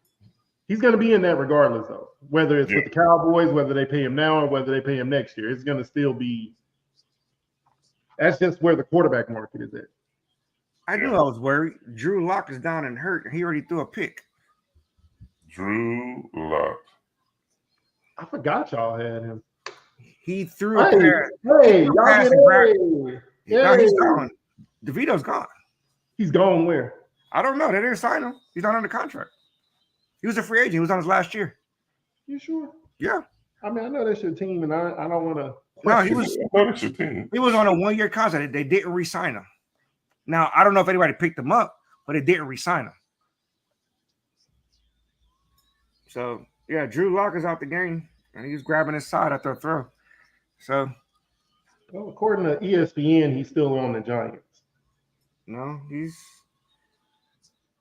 He's going to be in that regardless, though. Whether it's with the Cowboys, whether they pay him now or whether they pay him next year, it's going to still be. That's just where the quarterback market is at. I knew I was worried. Drew Lock is down and hurt, and he already threw a pick. Drew Lock. I forgot y'all had him. He threw a pass. Hey, No, he's gone. DeVito's gone. He's gone where? I don't know. They didn't sign him. He's not under contract. He was a free agent. He was on his last year. You sure? Yeah. I mean, I know that's your team, and I don't want to. No, he was on a 1-year contract. They didn't re-sign him. Now, I don't know if anybody picked him up, but they didn't re-sign him. So, yeah, Drew Lock is out the game, and he's grabbing his side after a throw. So, well, according to ESPN, he's still on the Giants. No,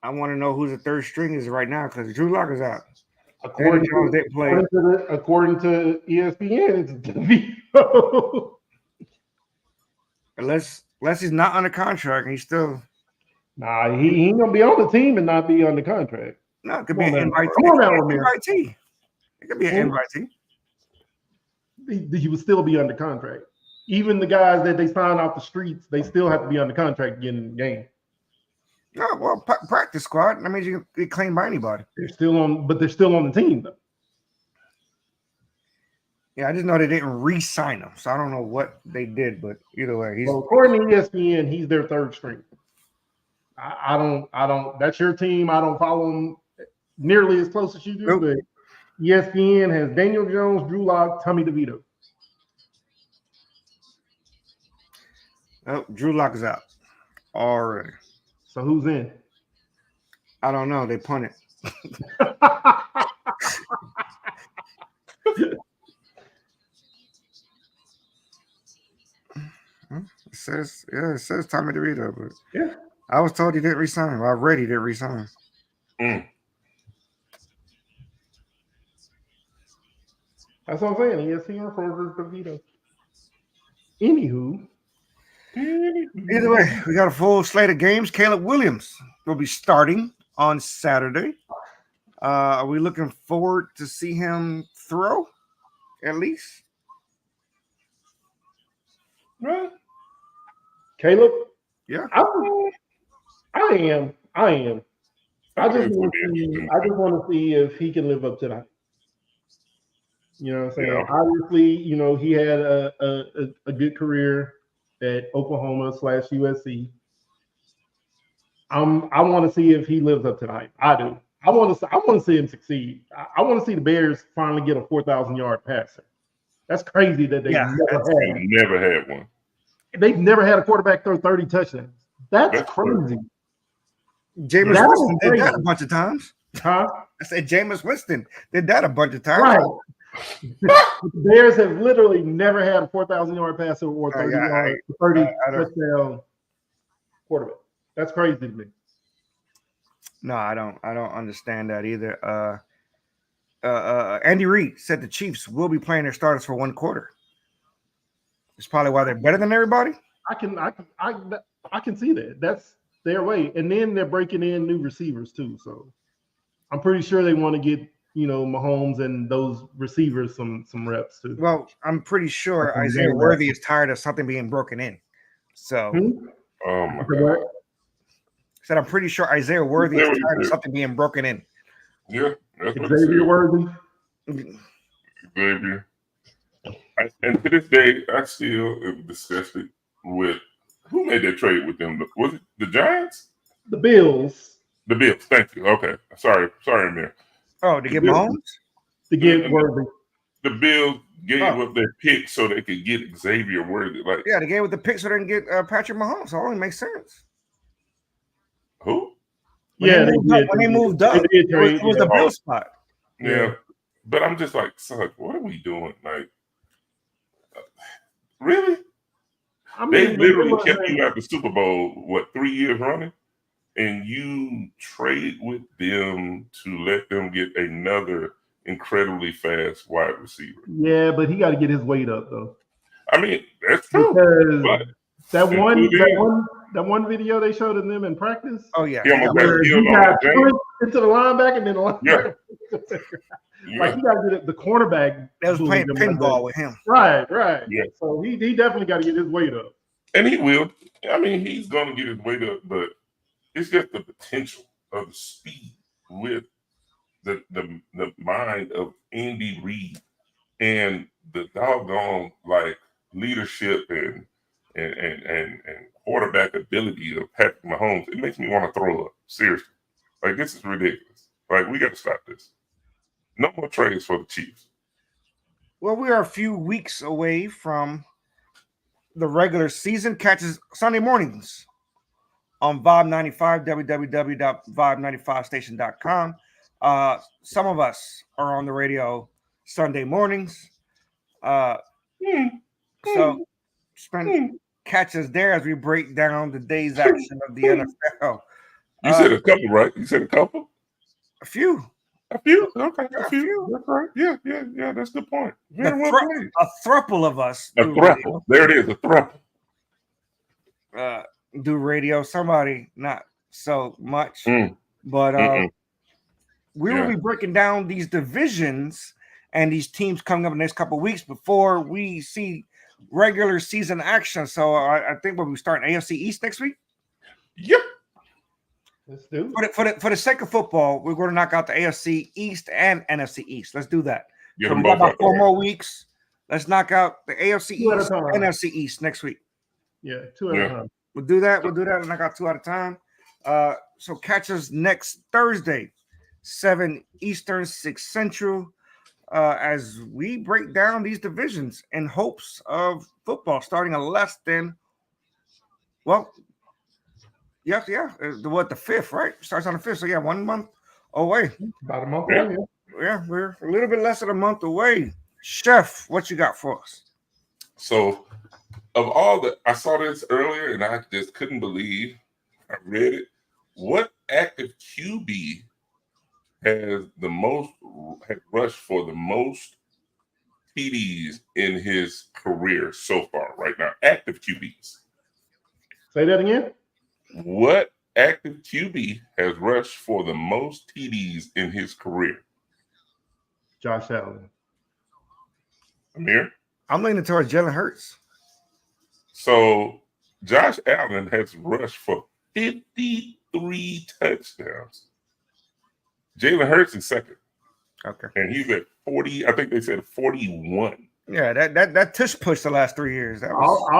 I want to know who the third string is right now because Drew Lock is out. According to ESPN, it's DeVito. Unless he's not under contract and he's still. Nah, he ain't gonna be on the team and not be under contract. No, it could be an invitee. It could be an invitee. He would still be under contract. Even the guys that they sign off the streets, they still have to be under contract to get in the game. No, well, practice squad. That means you can get claimed by anybody. They're still on the team though. Yeah, I just know they didn't re-sign him, so I don't know what they did, but either way, according to ESPN, he's their third string. I don't. That's your team. I don't follow them nearly as close as you do, but ESPN has Daniel Jones, Drew Lock, Tommy DeVito. Oh, Drew Lock is out already. So who's in? I don't know. They punted. It says Tommy DeVito, but I was told he didn't resign him. I read he didn't resign him. That's what I'm saying. ESPN refers to DeVito. Anywho. Either way, we got a full slate of games. Caleb Williams will be starting on Saturday. Are we looking forward to see him throw at least? Right. Caleb? Yeah. I am. I just want to see if he can live up to that. You know what I'm saying? Yeah. Obviously, he had a good career at Oklahoma/USC. I want to see if he lives up to the hype. I do. I want to see him succeed. I want to see the Bears finally get a 4,000-yard passer. That's crazy that they never had one. They've never had a quarterback throw 30 touchdowns. That's crazy. Jameis Winston did that a bunch of times. Huh? I said Jameis Winston did that a bunch of times. Right. The Bears have literally never had a 4,000-yard passer or 30 touchdown quarterback. That's crazy to me. No, I don't understand that either. Andy Reid said the Chiefs will be playing their starters for one quarter. It's probably why they're better than everybody. I can see that. their way. And then they're breaking in new receivers too. So I'm pretty sure they want to get, Mahomes and those receivers some reps too. Well, I'm pretty sure Okay, Isaiah yeah. Worthy is tired of something being broken in. So Oh my Okay, God. what? said I'm pretty sure Isaiah Worthy is There we tired of go. something being broken in. Yeah, that's what it Xavier said. Worthy. Xavier. And to this day, I still am disgusted with who made that trade with them. Was it the Giants? The Bills The Bills. Thank you. Okay. Sorry, Amir. Oh, to get Bills. Mahomes? to get Worthy. The Bills gave Oh. up their pick so they could get Xavier Worthy. Like Yeah, they gave with the pick so they can get Patrick Mahomes. So it only makes sense. who? When Yeah, they moved up, They did trade, it was the yeah. Bill spot. Yeah. Yeah. But I'm just like, son, what are we doing? Like, really? I They mean, literally kept you at the Super Bowl, 3 years running? And you trade with them to let them get another incredibly fast wide receiver. Yeah, but he got to get his weight up though. I mean, that's true. Because But that one video they showed of them in practice, Oh yeah. he almost where got he killed on got the James. pushed into the linebacker and then the linebacker. Yeah. Like he got to get the cornerback. They was playing bullied him like pinball that. with him. Right. Yeah. So he definitely got to get his weight up. And he will. I mean, he's going to get his weight up, but it's just the potential of the speed with the mind of Andy Reid and the doggone like leadership and quarterback ability of Patrick Mahomes. It makes me want to throw up. Seriously, like this is ridiculous. Like we got to stop this. No more trades for the Chiefs. Well, we are a few weeks away from the regular season. Catches Sunday mornings on Vibe 95, www.vibe95station.com. Some of us are on the radio Sunday mornings. So catch us there as we break down the day's action of the NFL. You said a couple, right? You said a couple? A few. A few? Okay, A a few. few. That's right. Yeah, that's a good point. Very well played. A thruple of us A do thruple. There it is, a thruple. do radio. Somebody not so much, Mm. but we will Yeah. be breaking down these divisions and these teams coming up in the next couple of weeks before we see regular season action. So I think we'll be starting AFC East next week. Yep. Let's do For the sake of football, we're going to knock out the AFC East and NFC East. Let's do that. Get So them we got both about out 4 there. more weeks. Let's knock out the AFC 2 at a East, time. NFC East next week. Yeah, 2 at Yeah. a time. We'll do that. And I got 2 at a time. So catch us next Thursday, 7 Eastern, 6 Central, as we break down these divisions in hopes of football starting in less than, well, yeah. The 5th, right? Starts on the 5th. So, 1 month away. About a month Yeah. away. Yeah, we're a little bit less than a month away. Chef, what you got for us? So, of all the, I saw this earlier and I just couldn't believe I read it. What active QB has rushed for the most TDs in his career so far right now? Active QBs. Say that again. What active QB has rushed for the most TDs in his career? Josh Allen. Amir? I'm leaning towards Jalen Hurts. So Josh Allen has rushed for 53 touchdowns. Jalen Hurts is second. Okay. And he's at 40. I think they said 41. Yeah, that tush push the last 3 years. That was, I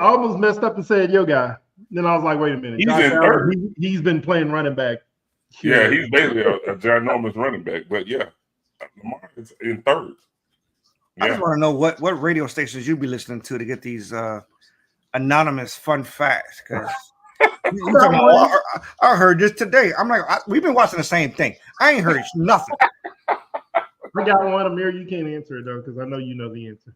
almost messed up and said yo guy. Then I was like, wait a minute. He's Josh in Allen, third. he's been playing running back. Yeah, he's basically a ginormous running back. But yeah, Lamar is in third. I Yeah. just want to know what radio stations you be listening to get these anonymous fun facts. Because I heard this today. I'm like, we've been watching the same thing. I ain't heard nothing. I got one, Amir. You can't answer it though, because I know you know the answer.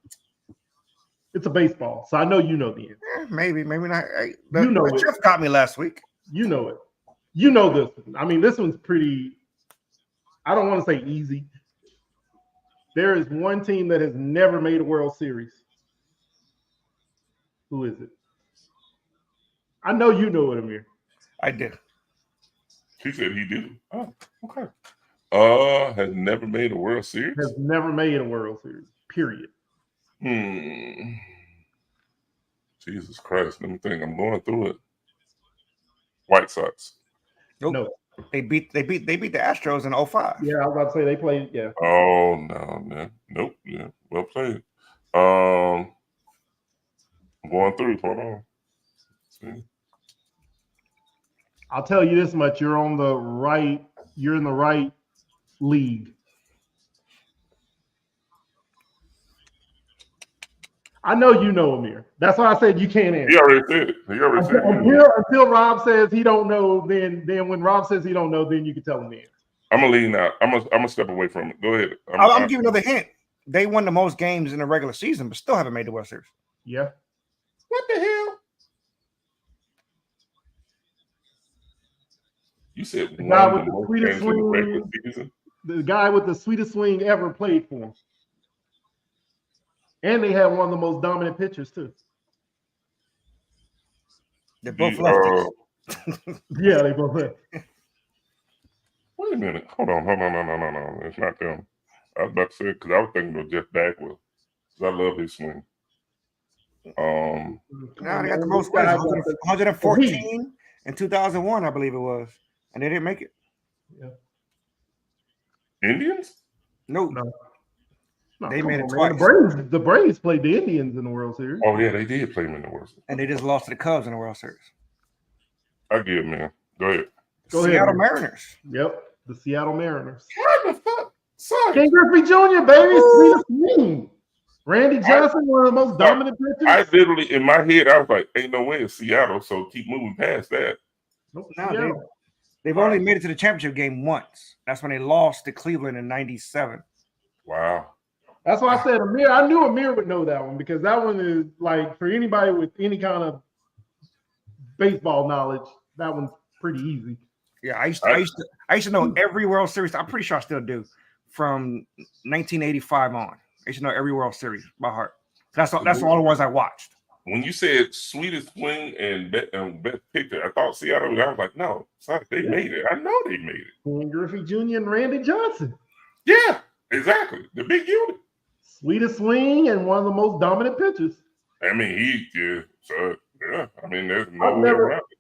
It's a baseball, so I know you know the answer. Maybe not. Hey, You know it. Jeff got me last week. You know it. You know this one. I mean, this one's pretty, I don't want to say easy. There is one team that has never made a World Series. Who is it? I know you know it, Amir. I did. She said he did. Oh, okay. Has never made a World Series. Has never made a World Series. Period. Jesus Christ. Let me think. I'm going through it. White Sox. Nope. No. They beat the Astros in 05. Yeah, I was about to say they played. Yeah. Oh no. Nope. Yeah. Well played. I'm going through it. Hold on. See. I'll tell you this much: you're in the right league. I know you know Amir. That's why I said you can't answer. He already said it. Until Rob says he don't know, then when Rob says he don't know, then you can tell him the answer. I'm gonna lean out. I'm gonna step away from it. Go ahead. I'm giving another hint. They won the most games in the regular season, but still haven't made the World Series. Yeah. What the hell? You said The guy with the sweetest regular swing. season? The guy with the sweetest swing ever played for him. And they had one of the most dominant pitchers too. They're both lefties. Yeah, they both had. Wait a minute. Hold on. No. It's not them. I was about to say because I was thinking of Jeff Bagwell. Because I love his swing. Now they got the most wins, 114 in 2001, I believe it was, and they didn't make it. Yeah. Indians? No. They made it twice. The Braves played the Indians in the World Series. Oh yeah, they did play them in the World Series. And they just lost to the Cubs in the World Series. I get it, man. Go ahead. Seattle Mariners. Yep, the Seattle Mariners. What the fuck? Sorry. Ken Griffey Jr., baby. Sweetest swing. Randy Johnson, one of the most dominant pitchers. I literally, in my head, I was like, ain't no way it's Seattle, so keep moving past that. Nope, no, they've only made it to the championship game once. That's when they lost to Cleveland in 97. Wow. That's why I said Amir. I knew Amir would know that one because that one is like for anybody with any kind of baseball knowledge, that one's pretty easy. Yeah, I used to know every World Series. I'm pretty sure I still do from 1985 on. I used to know every World Series by heart. That's all the ones I watched. When you said sweetest swing and best picture, I thought Seattle. I was like, no, sorry, they made it. I know they made it. Ken Griffey Jr. and Randy Johnson. Yeah, exactly. The big unit. Sweetest swing and one of the most dominant pitchers. I mean, I mean, there's no way around it.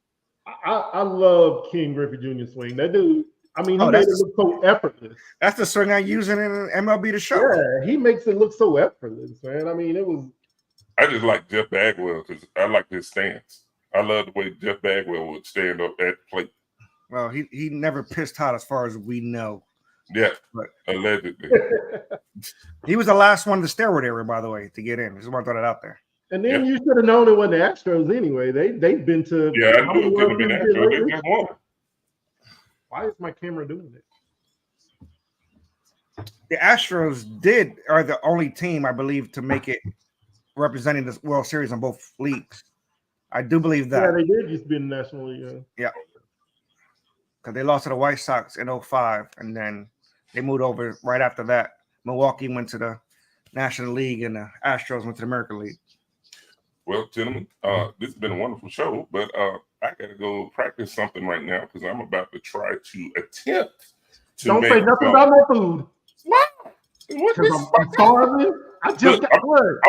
I love Ken Griffey Jr. swing. That dude, I mean, he made it look so effortless. That's the swing I'm using in MLB The Show. Yeah, he makes it look so effortless, man. I mean, I just like Jeff Bagwell because I like his stance. I love the way Jeff Bagwell would stand up at the plate. Well, he never pissed hot as far as we know. Yeah, but allegedly. He was the last one of the steroid era, by the way, to get in. Just want to throw that out there. And then you should have known it wasn't the Astros anyway. They've been to. Yeah, I knew it couldn't have been Astros. They just won. Why is my camera doing it? The Astros are the only team, I believe, to make it representing the World Series in both leagues. I do believe that. Yeah, they did used to be in the National League. Yeah. Because they lost to the White Sox in 05, and then they moved over right after that. Milwaukee went to the National League, and the Astros went to the American League. Well, gentlemen, this has been a wonderful show, but I got to go practice something right now because I'm about to try to attempt to Don't say nothing about no food. What? I'm starving. I'm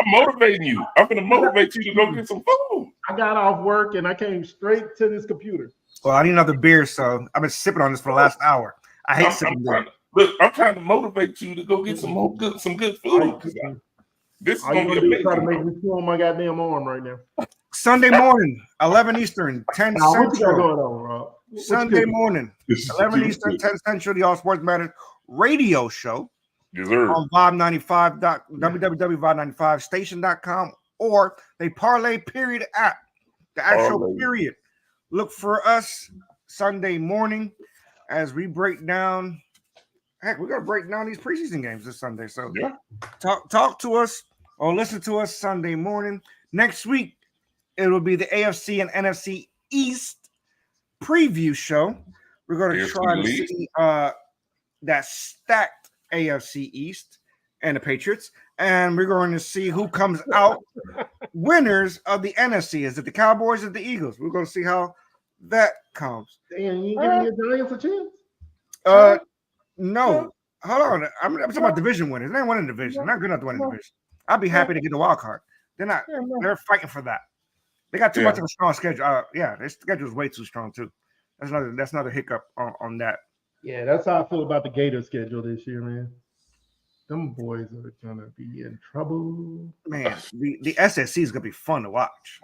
motivating you. I'm going to motivate you to go get some food. I got off work and I came straight to this computer. Well, I need another beer, so I've been sipping on this for the last hour. I hate sipping beer. Look, I'm trying to motivate you to go get some good food. This is going to be amazing. Try to make me feel my goddamn arm right now. Sunday morning, 11 Eastern, 10 Central. What you got going on, Rob? Sunday morning, 11 Eastern, 10 Central, the All Sports Matters radio show. Yes, sir. On Vibe95, www.vibe95station.com, or the Parlay Period app, the actual period. Look for us Sunday morning as we break down. Heck, we're going to break down these preseason games this Sunday. So yeah, talk to us or listen to us Sunday morning. Next week, it will be the AFC and NFC East preview show. We're going to try to see that stacked AFC East and the Patriots, and we're going to see who comes out winners of the NFC. Is it the Cowboys or the Eagles? We're going to see how that comes. Damn, you ain't giving your Giants a chance? No. Hold on. I'm talking about division winners. They ain't winning division. They're not good enough to win a division. I'd be happy to get the wild card. They're not. They're fighting for that. They got too much of a strong schedule. Their schedule is way too strong too. That's another hiccup on that. Yeah, that's how I feel about the Gators schedule this year, man. Them boys are gonna be in trouble. Man, the SSC is gonna be fun to watch.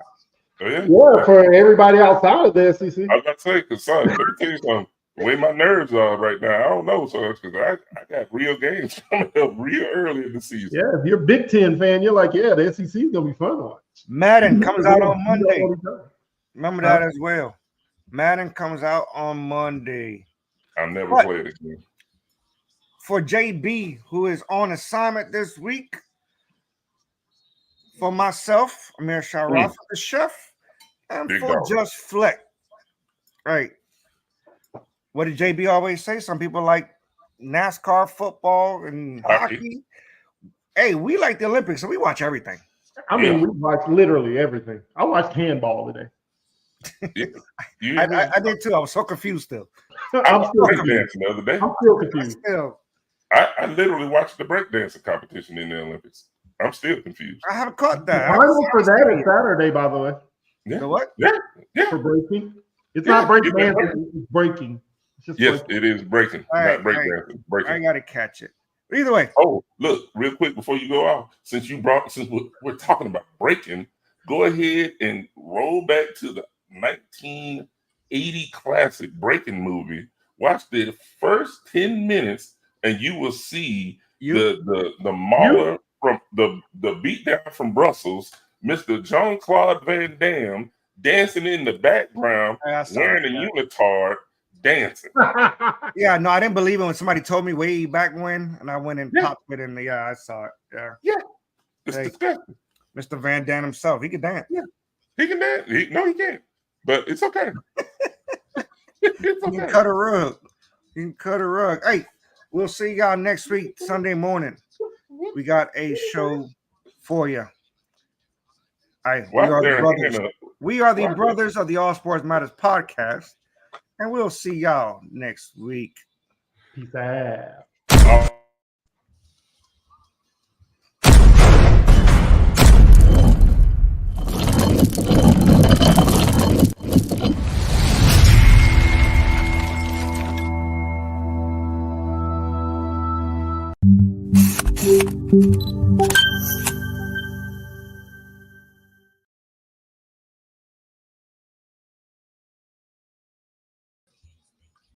Oh, yeah. Yeah, for everybody outside of the SEC. I was about to say, because son, let me tell you something. The way my nerves are right now, I don't know, son, because I got real games coming up real early in the season. Yeah, if you're a Big Ten fan, you're like, yeah, the SEC is gonna be fun to watch. Madden comes out on Monday. Remember that as well. Madden comes out on Monday. I've never played it again. For JB, who is on assignment this week, for myself, Amir Sharaf, the chef, and Big for dog. Just Fleck. Right. What did JB always say? Some people like NASCAR, football, and hockey. Hey, we like the Olympics, so we watch everything. I mean, we watched literally everything. I watched handball today. I did too. I was so confused still. I was breakdancing the other day. I'm still confused. I literally watched the breakdancing competition in the Olympics. I'm still confused. I haven't caught that. Final for that is Saturday, by the way. Yeah. The what? Yeah. For breaking. It's not breakdancing, it's breaking. It's just Yes, breaking. it is breaking, not breakdancing. Breaking. I gotta catch it. But either way. Oh, look, real quick before you go off, since we're talking about breaking, go ahead and roll back to the 1980 classic breaking movie. Watch the first 10 minutes, and you will see the mauler from the beatdown from Brussels, Mr. Jean-Claude Van Damme dancing in the background, wearing a unitard, dancing. Yeah, no, I didn't believe it when somebody told me way back when, and I went and popped it in the I saw it. Yeah. It's disgusting. Mr. Van Damme himself, he can dance. Yeah. He can dance. No, he can't. But it's okay. It's okay. You can cut a rug. You can cut a rug. Hey, we'll see y'all next week, Sunday morning. We got a show for you. We are the brothers of the All Sports Matters podcast, and we'll see y'all next week. Peace out.